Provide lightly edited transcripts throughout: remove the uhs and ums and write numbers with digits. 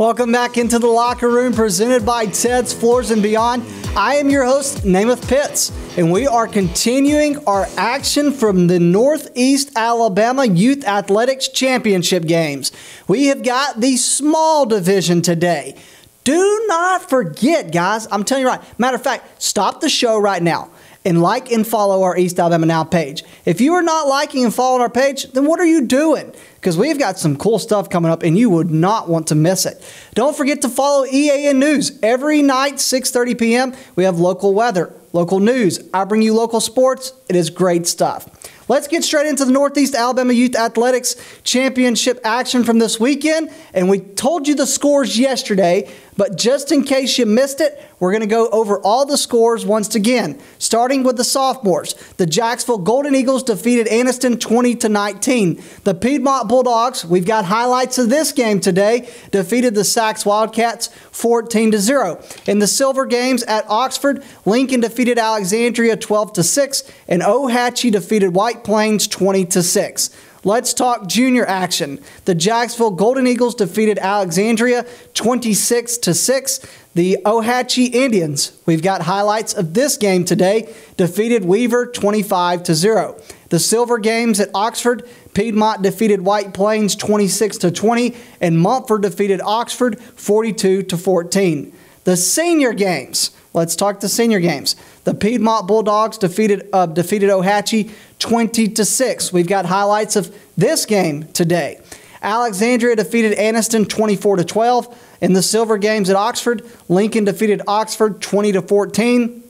Welcome back into the locker room presented by Ted's Floors and Beyond. I am your host, Namath Pitts, and we are continuing our action from the Northeast Alabama Youth Athletics Championship games. We have got the small division today. Do not forget, guys, I'm telling you right. Matter of fact, stop the show right now and like and follow our East Alabama Now page. If you are not liking and following our page, then what are you doing? Because we've got some cool stuff coming up and you would not want to miss it. Don't forget to follow EAN News. Every night, 6:30 p.m., we have local weather, local news. I bring you local sports. It is great stuff. Let's get straight into the Northeast Alabama Youth Athletics Championship action from this weekend. And we told you the scores yesterday, but just in case you missed it, we're going to go over all the scores once again. Starting with the sophomores, the Jacksonville Golden Eagles defeated Anniston 20-19. The Piedmont Bulldogs, we've got highlights of this game today, defeated the Sacs Wildcats 14-0. In the Silver Games at Oxford, Lincoln defeated Alexandria 12-6, and Ohatchee defeated White Plains 20-6. Let's talk junior action. The Jacksonville Golden Eagles defeated Alexandria 26-6. The Ohatchee Indians, we've got highlights of this game today, defeated Weaver 25-0. The Silver Games at Oxford, Piedmont defeated White Plains 26-20, and Mumford defeated Oxford 42-14. The senior games, let's talk the senior games. The Piedmont Bulldogs defeated Ohatchee 20-6. We've got highlights of this game today. Alexandria defeated Anniston 24-12. In the Silver Games at Oxford, Lincoln defeated Oxford 20-14.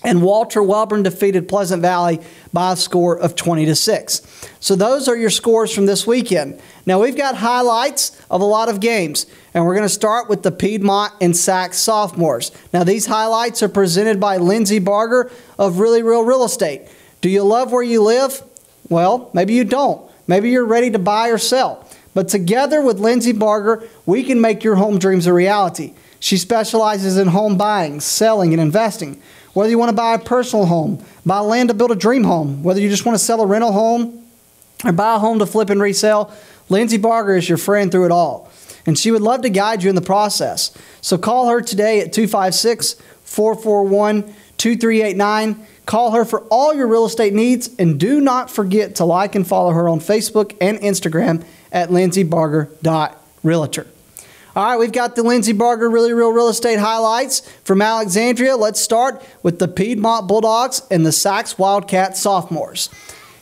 And Walter Welborn defeated Pleasant Valley by a score of 20-6. So those are your scores from this weekend. Now we've got highlights of a lot of games, and we're going to start with the Piedmont and Sacs sophomores. Now these highlights are presented by Lindsay Barger of Really Real Real Estate. Do you love where you live? Well, maybe you don't. Maybe you're ready to buy or sell. But together with Lindsay Barger, we can make your home dreams a reality. She specializes in home buying, selling, and investing. Whether you want to buy a personal home, buy land to build a dream home, whether you just want to sell a rental home or buy a home to flip and resell, Lindsay Barger is your friend through it all. And she would love to guide you in the process. So call her today at 256-441-2389. Call her for all your real estate needs, and do not forget to like and follow her on Facebook and Instagram at lindsaybarger.realtor. All right, we've got the Lindsay Barger Really Real Real Estate highlights from Alexandria. Let's start with the Piedmont Bulldogs and the Sacs Wildcat sophomores.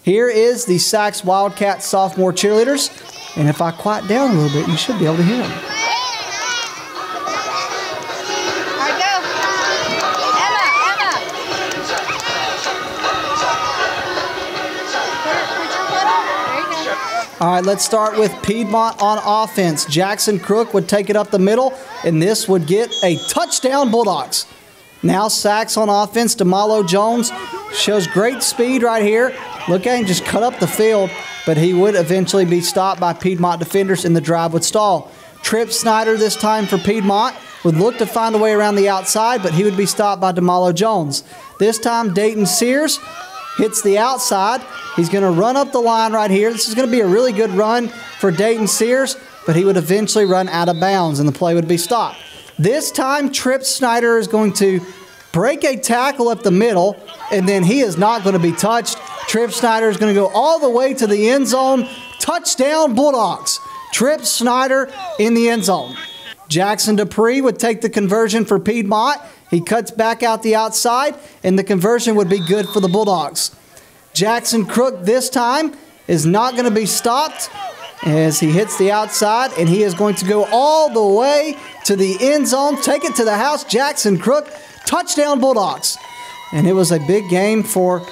Here is the Sacs Wildcat sophomore cheerleaders, and if I quiet down a little bit, you should be able to hear them. All right, let's start with Piedmont on offense. Jackson Crook would take it up the middle, and this would get a touchdown Bulldogs. Now Sacs on offense. DeMalo Jones shows great speed right here. Look at him just cut up the field, but he would eventually be stopped by Piedmont defenders, and the drive would stall. Tripp Snyder this time for Piedmont would look to find a way around the outside, but he would be stopped by DeMalo Jones. This time Dayton Sears hits the outside. He's going to run up the line right here. This is going to be a really good run for Dayton Sears, but he would eventually run out of bounds, and the play would be stopped. This time, Tripp Snyder is going to break a tackle up the middle, and then he is not going to be touched. Tripp Snyder is going to go all the way to the end zone. Touchdown, Bulldogs. Tripp Snyder in the end zone. Jackson Dupree would take the conversion for Piedmont. He cuts back out the outside, and the conversion would be good for the Bulldogs. Jackson Crook this time is not going to be stopped as he hits the outside, and he is going to go all the way to the end zone, take it to the house. Jackson Crook, touchdown Bulldogs. And it was a big game for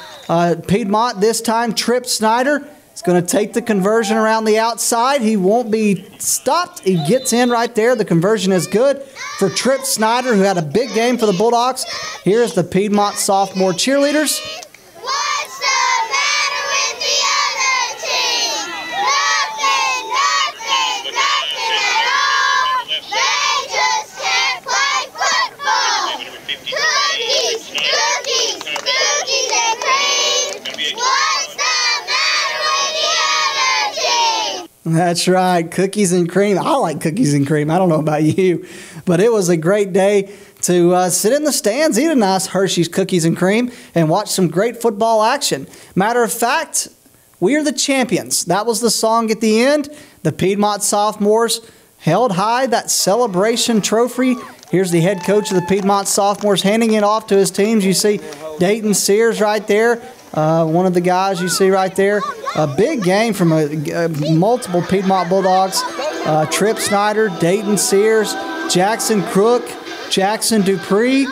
Piedmont. This time, Tripp Snyder is going to take the conversion around the outside. He won't be stopped. He gets in right there. The conversion is good for Tripp Snyder, who had a big game for the Bulldogs. Here's the Piedmont sophomore cheerleaders. What's the matter with the other team? Nothing, nothing, nothing at all. They just can't play football. Cookies, cookies, cookies and cream. What's the matter with the other team? That's right, cookies and cream. I like cookies and cream. I don't know about you, but it was a great day to sit in the stands, eat a nice Hershey's cookies and cream, and watch some great football action. Matter of fact, we are the champions. That was the song at the end. The Piedmont Sophomores held high that celebration trophy. Here's the head coach of the Piedmont Sophomores handing it off to his teams. You see Dayton Sears right there, one of the guys you see right there. A big game from multiple Piedmont Bulldogs. Trip Snyder, Dayton Sears, Jackson Crook, Jackson Dupree.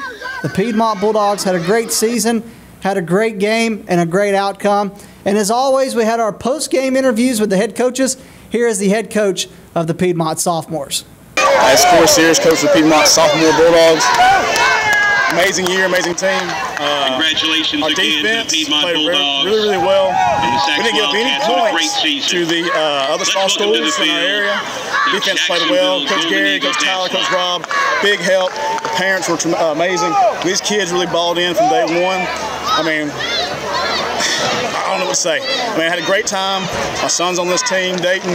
The Piedmont Bulldogs had a great season, had a great game, and a great outcome. And as always, we had our post-game interviews with the head coaches. Here is the head coach of the Piedmont Sophomores. As Corey Sears, coach of the Piedmont Sophomore Bulldogs. Amazing year, amazing team. Congratulations our again defense to the Piedmont played Bulldogs. really well. We didn't give up any points to the other small schools in our area. Defense played well. Coach Gary, Coach Tyler, Coach Rob, big help. The parents were amazing. These kids really balled in from day one. I mean, I don't know what to say. I mean, I had a great time. My son's on this team, Dayton.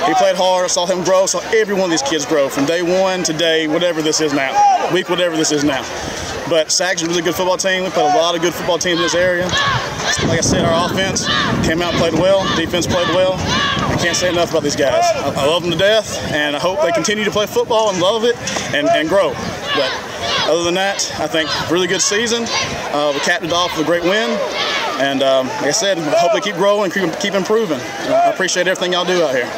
He played hard. I saw him grow. Saw every one of these kids grow from day one to day, whatever this is now, week whatever this is now. But SAC's a really good football team. We played a lot of good football teams in this area. Like I said, our offense came out and played well. Defense played well. I can't say enough about these guys. I love them to death, and I hope they continue to play football and love it and grow. But other than that, I think really good season. We capped it off with a great win. And like I said, I hope they keep growing and keep improving. I appreciate everything y'all do out here.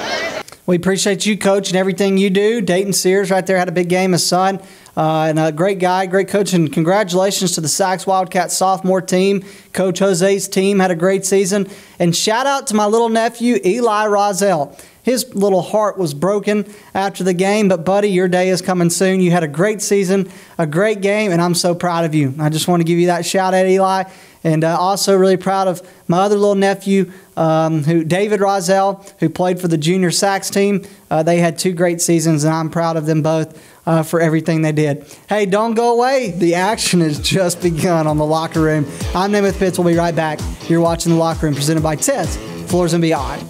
We appreciate you, Coach, and everything you do. Dayton Sears right there had a big game, his son. And a great guy, great coach, and congratulations to the Sacs Wildcats sophomore team. Coach Jose's team had a great season. And shout out to my little nephew, Eli Rozelle. His little heart was broken after the game, but buddy, your day is coming soon. You had a great season, a great game, and I'm so proud of you. I just want to give you that shout out, Eli. And also really proud of my other little nephew, David Rozelle, who played for the junior Sacs team. They had 2 great seasons, and I'm proud of them both for everything they did. Hey, don't go away. The action has just begun on The Locker Room. I'm Namath Pitts. We'll be right back. You're watching The Locker Room, presented by Ted's Floors and Beyond.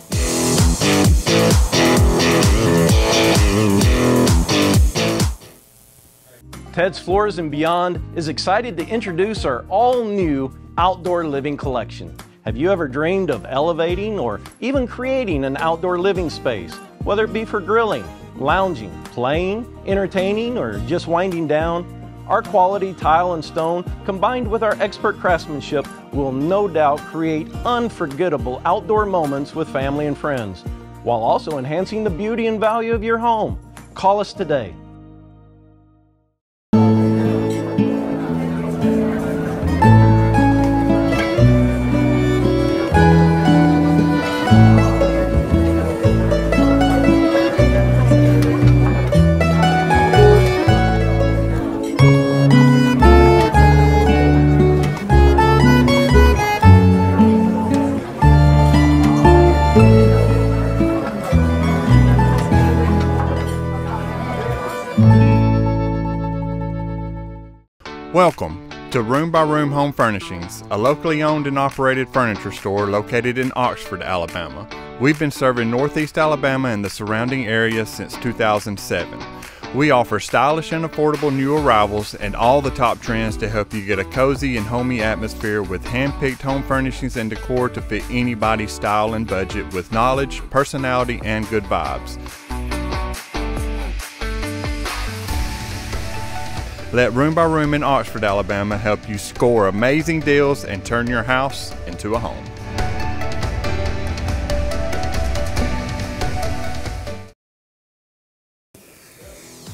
Ted's Floors and Beyond is excited to introduce our all-new outdoor living collection. Have you ever dreamed of elevating or even creating an outdoor living space, whether it be for grilling, lounging, playing, entertaining, or just winding down? Our quality tile and stone, combined with our expert craftsmanship, will no doubt create unforgettable outdoor moments with family and friends, while also enhancing the beauty and value of your home. Call us today. Welcome to Room by Room Home Furnishings, a locally owned and operated furniture store located in Oxford, Alabama. We've been serving Northeast Alabama and the surrounding area since 2007. We offer stylish and affordable new arrivals and all the top trends to help you get a cozy and homey atmosphere with hand-picked home furnishings and decor to fit anybody's style and budget with knowledge, personality, and good vibes. Let Room by Room in Oxford, Alabama help you score amazing deals and turn your house into a home.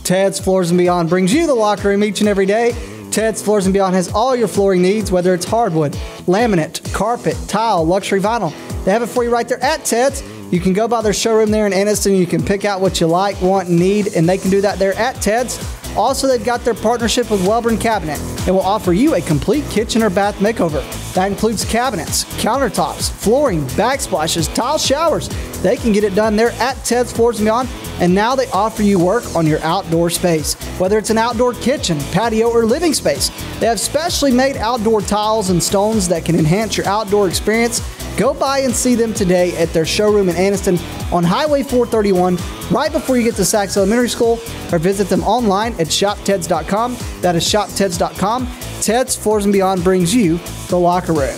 Ted's Floors and Beyond brings you The Locker Room each and every day. Ted's Floors and Beyond has all your flooring needs, whether it's hardwood, laminate, carpet, tile, luxury vinyl. They have it for you right there at Ted's. You can go by their showroom there in Anniston. You can pick out what you like, want, and need, and they can do that there at Ted's. Also, they've got their partnership with Welborn Cabinet and will offer you a complete kitchen or bath makeover. That includes cabinets, countertops, flooring, backsplashes, tile showers. They can get it done there at Ted's Floors and Beyond. And now they offer you work on your outdoor space, whether it's an outdoor kitchen, patio, or living space. They have specially made outdoor tiles and stones that can enhance your outdoor experience. Go by and see them today at their showroom in Anniston on Highway 431, right before you get to Sachs Elementary School, or visit them online at shopteds.com. That is shopteds.com. Ted's Floors and Beyond brings you the locker room.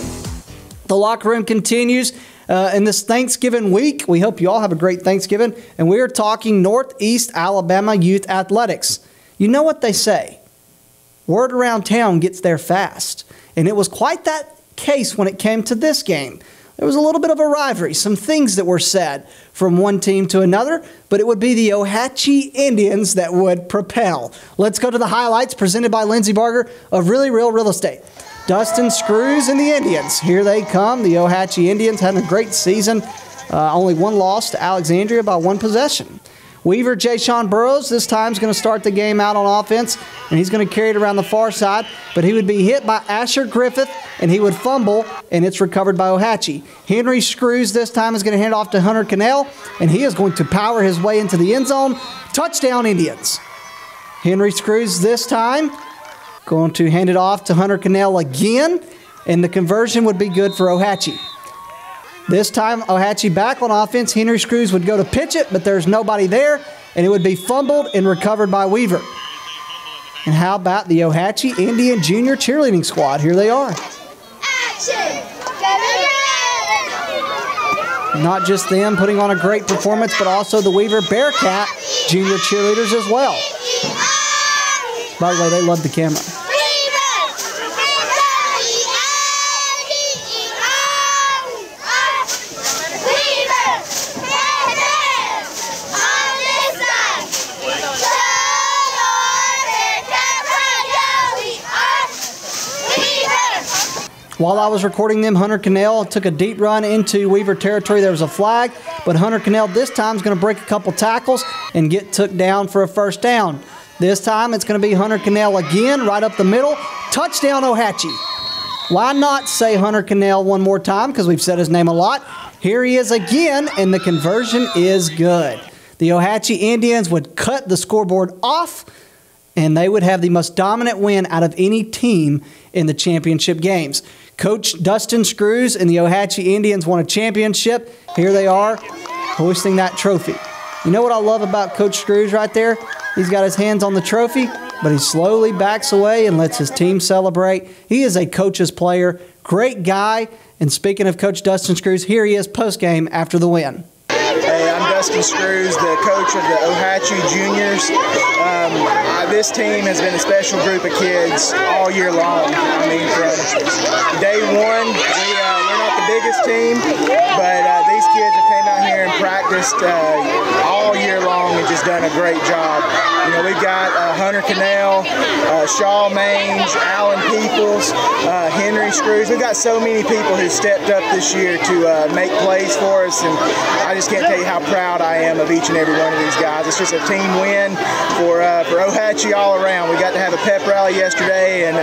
The locker room continues in this Thanksgiving week. We hope you all have a great Thanksgiving, and we are talking Northeast Alabama Youth Athletics. You know what they say, word around town gets there fast, and it was quite that case when it came to this game. There was a little bit of a rivalry, some things that were said from one team to another, but it would be the Ohatchee Indians that would propel. Let's go to the highlights presented by Lindsey Barger of Really Real Real Estate. Dustin Screws and the Indians. Here they come. The Ohatchee Indians having a great season. Only one loss to Alexandria by one possession. Weaver Jay-Sean Burrows this time is going to start the game out on offense, and he's going to carry it around the far side, but he would be hit by Asher Griffith, and he would fumble, and it's recovered by Ohatchee. Henry Screws this time is going to hand it off to Hunter Cannell, and he is going to power his way into the end zone. Touchdown, Indians. Henry Screws this time going to hand it off to Hunter Cannell again, and the conversion would be good for Ohatchee. This time, Ohatchee back on offense. Henry Screws would go to pitch it, but there's nobody there, and it would be fumbled and recovered by Weaver. And how about the Ohatchee Indian Junior Cheerleading Squad? Here they are. Action! Not just them putting on a great performance, but also the Weaver Bearcat Junior cheerleaders as well. By the way, they love the camera. While I was recording them, Hunter Cannell took a deep run into Weaver territory. There was a flag, but Hunter Cannell this time is going to break a couple tackles and get took down for a first down. This time it's going to be Hunter Cannell again, right up the middle. Touchdown, Ohatchee. Why not say Hunter Cannell one more time, because we've said his name a lot. Here he is again, and the conversion is good. The Ohatchee Indians would cut the scoreboard off, and they would have the most dominant win out of any team in the championship games. Coach Dustin Screws and the Ohatchee Indians won a championship. Here they are, hoisting that trophy. You know what I love about Coach Screws right there? He's got his hands on the trophy, but he slowly backs away and lets his team celebrate. He is a coach's player, great guy. And speaking of Coach Dustin Screws, here he is post-game after the win. Hey, I'm Dustin Screws, the coach of the Ohatchee Juniors. This team has been a special group of kids all year long. I mean, from day one, we're not the biggest team, but these kids have came out here and practiced all year long and just done a great job. You know, we've got Hunter Cannell, Shaw Mange, Alan Peoples, Henry Screws. We've got so many people who stepped up this year to make plays for us, and I just can't tell you how proud I am of each and every one of these guys. It's just a team win for Ohatchee all around. We got to have a pep rally yesterday, and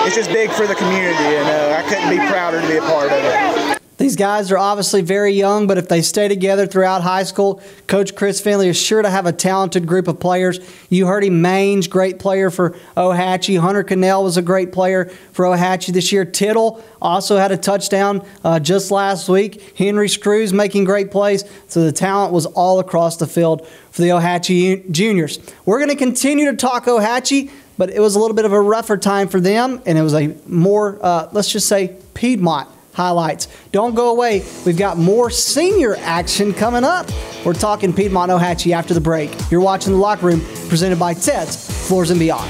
it's just big for the community, and I couldn't be prouder to be a part of it. These guys are obviously very young, but if they stay together throughout high school, Coach Chris Finley is sure to have a talented group of players. You heard him, Mange, great player for Ohatchee. Hunter Cannell was a great player for Ohatchee this year. Tittle also had a touchdown just last week. Henry Screws making great plays. So the talent was all across the field for the Ohatchee Juniors. We're going to continue to talk Ohatchee, but it was a little bit of a rougher time for them, and it was a more, let's just say, Piedmont highlights. Don't go away. We've got more senior action coming up. We're talking Piedmont Ohatchee after the break. You're watching The Locker Room, presented by Ted's Floors and Beyond.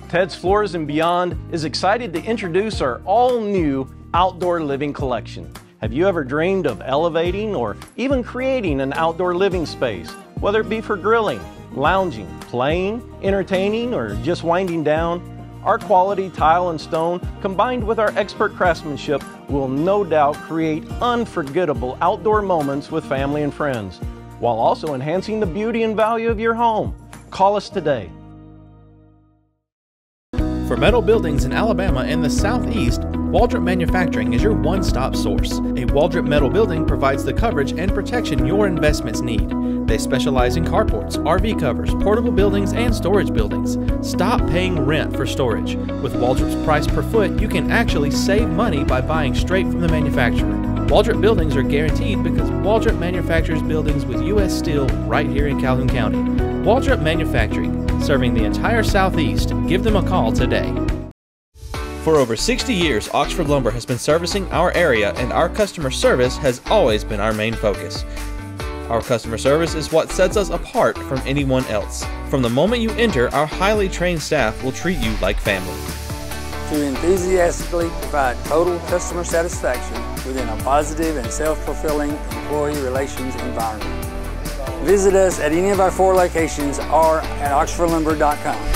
Ted's Floors and Beyond is excited to introduce our all-new outdoor living collection. Have you ever dreamed of elevating or even creating an outdoor living space, whether it be for grilling, lounging, playing, entertaining, or just winding down? Our quality tile and stone, combined with our expert craftsmanship, will no doubt create unforgettable outdoor moments with family and friends, while also enhancing the beauty and value of your home. Call us today. For metal buildings in Alabama and the Southeast, Waldrop Manufacturing is your one-stop source. A Waldrop metal building provides the coverage and protection your investments need. They specialize in carports, RV covers, portable buildings, and storage buildings. Stop paying rent for storage. With Waldrop's price per foot, you can actually save money by buying straight from the manufacturer. Waldrop buildings are guaranteed because Waldrop manufactures buildings with U.S. steel right here in Calhoun County. Waldrop Manufacturing, serving the entire Southeast. Give them a call today. For over 60 years, Oxford Lumber has been servicing our area, and our customer service has always been our main focus. Our customer service is what sets us apart from anyone else. From the moment you enter, our highly trained staff will treat you like family. To enthusiastically provide total customer satisfaction within a positive and self-fulfilling employee relations environment. Visit us at any of our 4 locations or at oxfordlumber.com.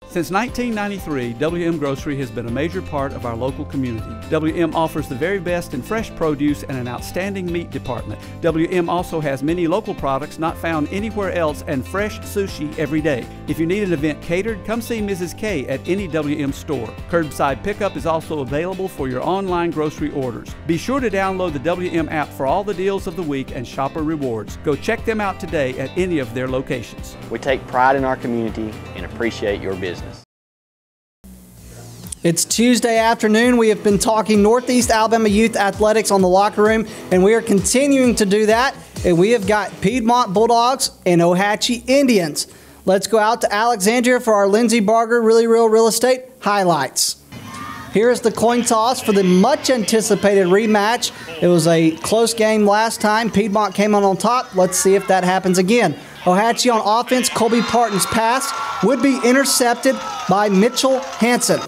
Since 1993, WM Grocery has been a major part of our local community. WM offers the very best in fresh produce and an outstanding meat department. WM also has many local products not found anywhere else and fresh sushi every day. If you need an event catered, come see Mrs. K at any WM store. Curbside pickup is also available for your online grocery orders. Be sure to download the WM app for all the deals of the week and shopper rewards. Go check them out today at any of their locations. We take pride in our community and appreciate your business. It's Tuesday afternoon. We have been talking Northeast Alabama Youth Athletics on the Locker Room, and we are continuing to do that. And we have got Piedmont Bulldogs and Ohatchee Indians. Let's go out to Alexandria for our Lindsey Barger Really Real Real Estate highlights. Here's the coin toss for the much-anticipated rematch. It was a close game last time. Piedmont came on top. Let's see if that happens again. Ohatchee on offense. Colby Parton's pass would be intercepted by Mitchell Hansen.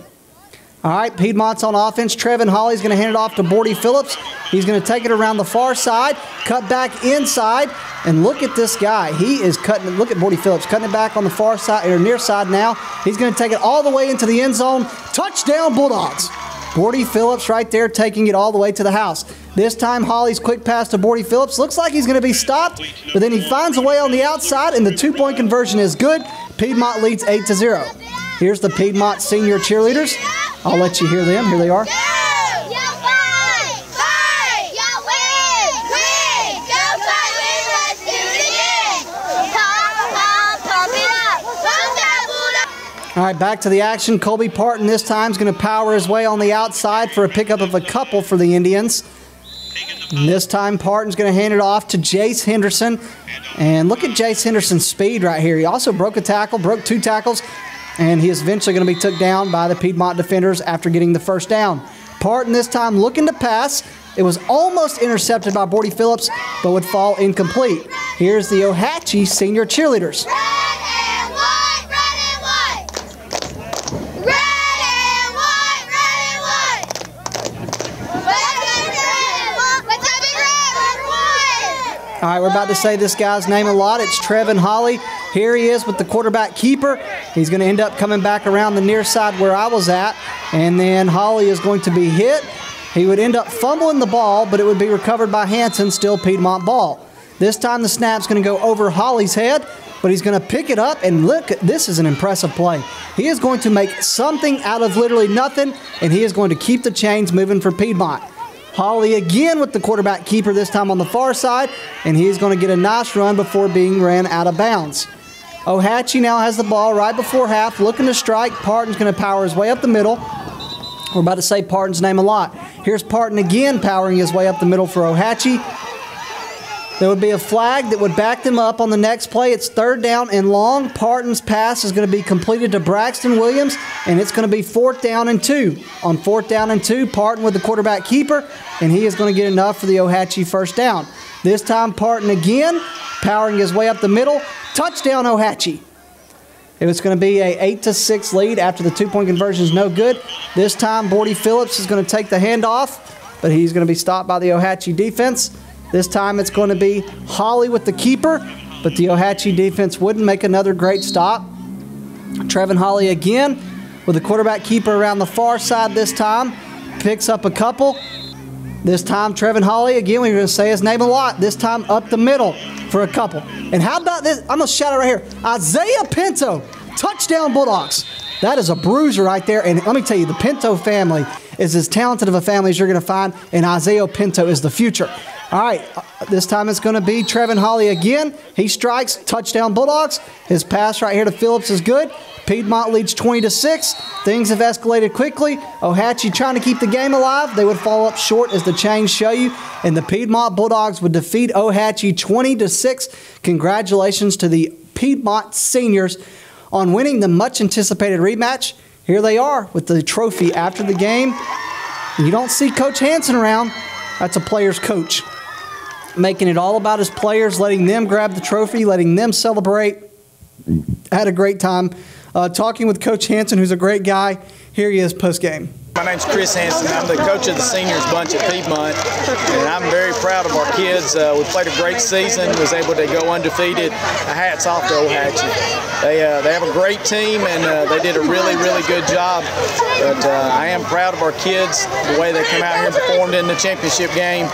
All right, Piedmont's on offense. Trevin Hawley's going to hand it off to Bordy Phillips. He's going to take it around the far side, cut back inside, and look at this guy. He is cutting it. Look at Bordy Phillips cutting it back on the far side, or near side now. He's going to take it all the way into the end zone. Touchdown, Bulldogs. Bordy Phillips right there taking it all the way to the house. This time, Hawley's quick pass to Bordy Phillips. Looks like he's going to be stopped, but then he finds a way on the outside, and the two-point conversion is good. Piedmont leads 8-0. Here's the Piedmont senior cheerleaders. I'll let you hear them. Here they are. All right, back to the action. Colby Parton this time is going to power his way on the outside for a pickup of a couple for the Indians. And this time, Parton's going to hand it off to Jace Henderson. And look at Jace Henderson's speed right here. He also broke a tackle, broke 2 tackles. And he is eventually going to be took down by the Piedmont defenders after getting the first down. Parton this time looking to pass. It was almost intercepted by Bordy Phillips, but would fall incomplete. Here's the Ohatchee senior cheerleaders. Red and white, red and white. Red and white, red and white. All right, we're about to say this guy's name a lot. It's Trevin Hawley. Here he is with the quarterback keeper. He's going to end up coming back around the near side where I was at. And then Hawley is going to be hit. He would end up fumbling the ball, but it would be recovered by Hansen, still Piedmont ball. This time the snap's going to go over Hawley's head, but he's going to pick it up. And look, this is an impressive play. He is going to make something out of literally nothing, and he is going to keep the chains moving for Piedmont. Hawley again with the quarterback keeper, this time on the far side, and he's going to get a nice run before being ran out of bounds. Ohatchee now has the ball right before half, looking to strike. Parton's going to power his way up the middle. We're about to say Parton's name a lot. Here's Parton again powering his way up the middle for Ohatchee. There would be a flag that would back them up on the next play. It's 3rd down and long. Parton's pass is going to be completed to Braxton Williams, and it's going to be 4th down and 2. On 4th down and 2, Parton with the quarterback keeper, and he is going to get enough for the Ohatchee first down. This time Parton again, powering his way up the middle. Touchdown, Ohatchee. It was going to be a 8-6 lead after the 2-point conversion is no good. This time Bordy Phillips is going to take the handoff, but he's going to be stopped by the Ohatchee defense. This time it's going to be Hawley with the keeper, but the Ohatchee defense wouldn't make another great stop. Trevin Hawley again with the quarterback keeper around the far side this time. Picks up a couple. This time Trevin Hawley, again, we're going to say his name a lot. This time up the middle for a couple. And how about this? I'm going to shout it right here. Isaiah Pinto Touchdown Bulldogs. That is a bruiser right there. And let me tell you, the Pinto family is as talented of a family as you're going to find, and Isaiah Pinto is the future. All right, this time it's going to be Trevin Hawley again. He strikes, touchdown Bulldogs. His pass right here to Phillips is good. Piedmont leads 20-6. Things have escalated quickly. Ohatchee trying to keep the game alive. They would fall up short as the chains show you, and the Piedmont Bulldogs would defeat Ohatchee 20-6. Congratulations to the Piedmont seniors on winning the much-anticipated rematch. Here they are with the trophy after the game. You don't see Coach Hansen around. That's a player's coach, making it all about his players, letting them grab the trophy, letting them celebrate. Had a great time talking with Coach Hansen, who's a great guy. Here he is post-game. My name's Chris Hansen. I'm the coach of the seniors bunch at Piedmont, and I'm very proud of our kids. We played a great season, was able to go undefeated. Hats off to Ohatchee. They have a great team, and they did a really, really good job. But I am proud of our kids, the way they came out here and performed in the championship game.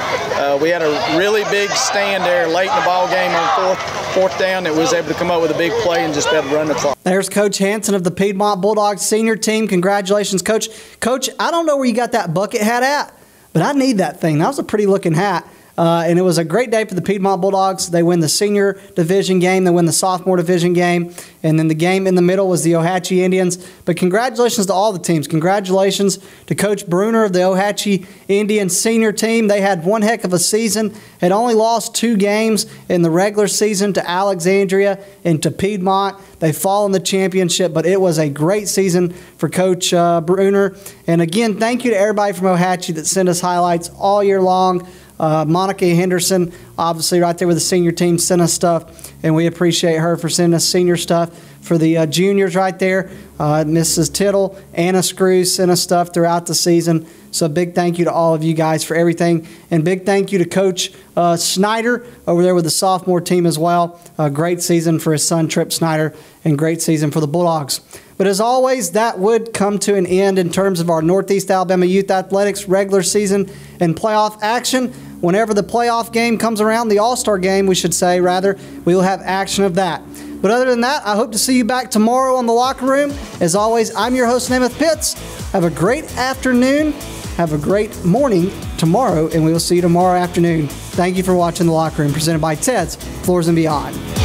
We had a really big stand there late in the ball game on fourth down that was able to come up with a big play and just be able to run the clock. There's Coach Hansen of the Piedmont Bulldogs senior team. Congratulations, Coach. Coach, I don't know where you got that bucket hat at, but I need that thing. That was a pretty looking hat. And it was a great day for the Piedmont Bulldogs. They win the senior division game. They win the sophomore division game. And then the game in the middle was the Ohatchee Indians. But congratulations to all the teams. Congratulations to Coach Bruner of the Ohatchee Indians senior team. They had one heck of a season. Had only lost 2 games in the regular season to Alexandria and to Piedmont. They fall in the championship, but it was a great season for Coach Bruner. And again, thank you to everybody from Ohatchee that sent us highlights all year long. Monica Henderson, obviously right there with the senior team, sent us stuff, and we appreciate her for sending us senior stuff. For the juniors right there, Mrs. Tittle, Anna Screws sent us stuff throughout the season. So big thank you to all of you guys for everything, and big thank you to Coach Snyder over there with the sophomore team as well. A great season for his son, Trip Snyder, and great season for the Bulldogs. But as always, that would come to an end in terms of our Northeast Alabama Youth Athletics regular season and playoff action. Whenever the playoff game comes around, the All-Star game, we should say, rather, we will have action of that. But other than that, I hope to see you back tomorrow on The Locker Room. As always, I'm your host, Namath Pitts. Have a great afternoon. Have a great morning tomorrow, and we will see you tomorrow afternoon. Thank you for watching The Locker Room, presented by Ted's Floors and Beyond.